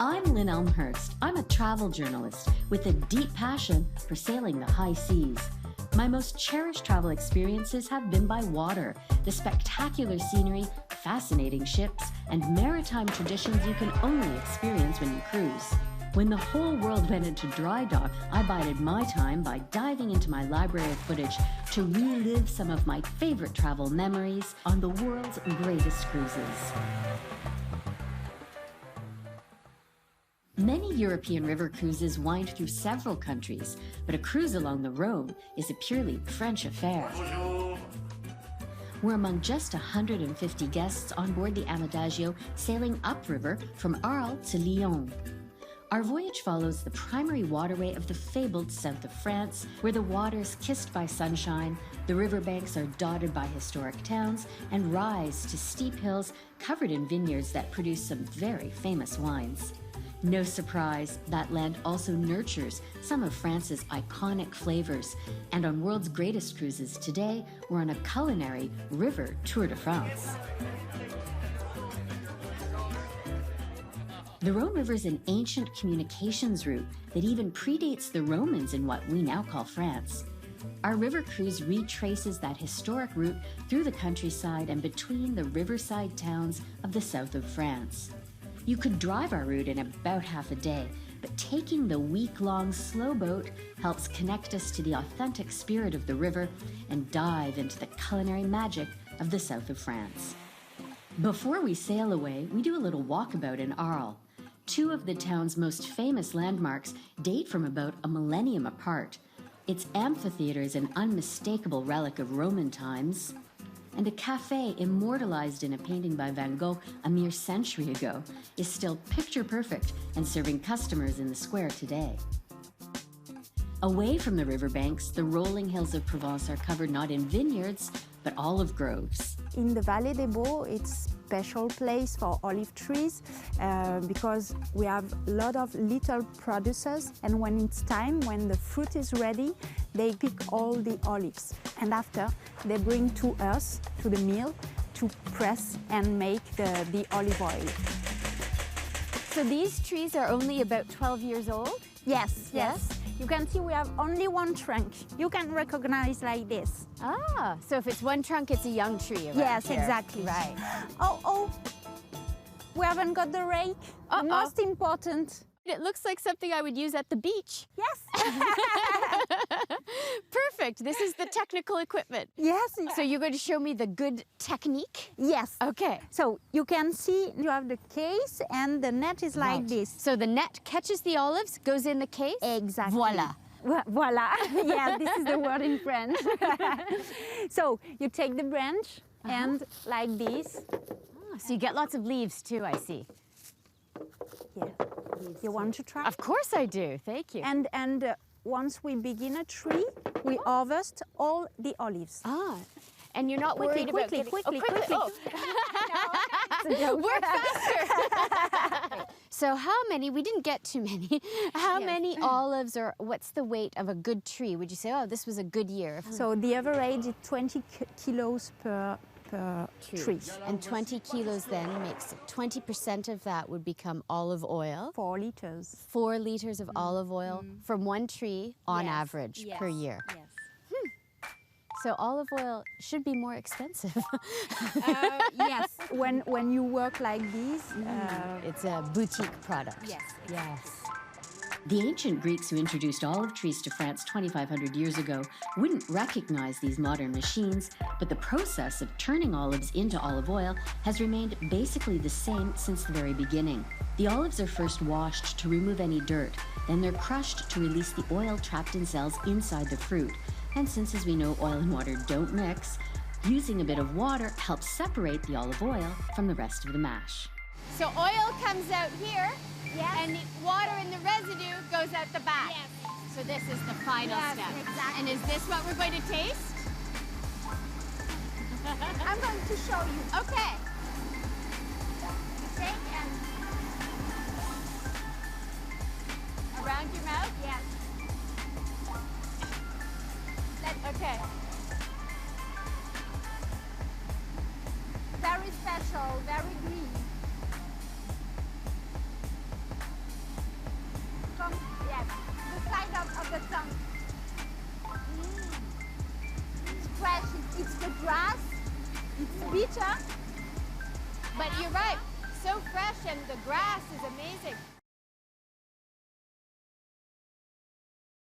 I'm Lynn Elmhurst. I'm a travel journalist with a deep passion for sailing the high seas. My most cherished travel experiences have been by water, the spectacular scenery, fascinating ships, and maritime traditions you can only experience when you cruise. When the whole world went into dry dock, I bided my time by diving into my library of footage to relive some of my favorite travel memories on the world's greatest cruises. Many European river cruises wind through several countries, but a cruise along the Rhone is a purely French affair. We're among just 150 guests on board the Amadagio, sailing upriver from Arles to Lyon. Our voyage follows the primary waterway of the fabled south of France, where the water's kissed by sunshine, the riverbanks are dotted by historic towns, and rise to steep hills covered in vineyards that produce some very famous wines. No surprise, that land also nurtures some of France's iconic flavors. And on World's Greatest Cruises today, we're on a culinary river tour de France. The Rhone River is an ancient communications route that even predates the Romans in what we now call France. Our river cruise retraces that historic route through the countryside and between the riverside towns of the south of France. You could drive our route in about half a day, but taking the week-long slow boat helps connect us to the authentic spirit of the river and dive into the culinary magic of the south of France. Before we sail away, we do a little walkabout in Arles. Two of the town's most famous landmarks date from about a millennium apart. Its amphitheater is an unmistakable relic of Roman times, and a cafe immortalized in a painting by Van Gogh a mere century ago is still picture-perfect and serving customers in the square today. Away from the riverbanks, the rolling hills of Provence are covered not in vineyards, but olive groves. In the Vallée des Baux, it's a special place for olive trees because we have a lot of little producers, and when it's time, when the fruit is ready, they pick all the olives. And after, they bring to us, to the mill, to press and make the olive oil. So these trees are only about 12 years old? Yes, yes. You can see we have only one trunk. You can recognize like this. Ah, so if it's one trunk, it's a young tree around Yes, here. exactly. Right. Oh, we haven't got the rake. The most important. It looks like something I would use at the beach. Yes. Perfect. This is the technical equipment. Yes. So you're going to show me the good technique? Yes. Okay. So you can see you have the case and the net is like this. So the net catches the olives, goes in the case? Exactly. Voila. Voila. Yeah, this is the word in French. So you take the branch and like this. Oh, so you get lots of leaves too, I see. Yeah. You want to try? Of course I do. Thank you. And once we begin a tree, we harvest all the olives. Ah, and you're not worried about getting... Quickly. Oh. No, work faster. So how many, we didn't get too many, how many olives, or what's the weight of a good tree? Would you say, oh, this was a good year? So the average is 20 kilos per tree. And 20 kilos then makes 20% of that would become olive oil. 4 liters. 4 liters of olive oil from one tree on average per year. Yes. So olive oil should be more expensive. Yes. When you work like this, it's a boutique product. Yes. Yes. The ancient Greeks who introduced olive trees to France 2,500 years ago wouldn't recognize these modern machines, but the process of turning olives into olive oil has remained basically the same since the very beginning. The olives are first washed to remove any dirt, then they're crushed to release the oil trapped in cells inside the fruit. And since, as we know, oil and water don't mix, using a bit of water helps separate the olive oil from the rest of the mash. So oil comes out here, and the water and the residue goes out the back. Yes. So this is the final step. Exactly. And is this what we're going to taste? I'm going to show you. Okay. Take and Around your mouth? yes. Okay. Very special, very green. beach, huh? But you're right, so fresh and the grass is amazing.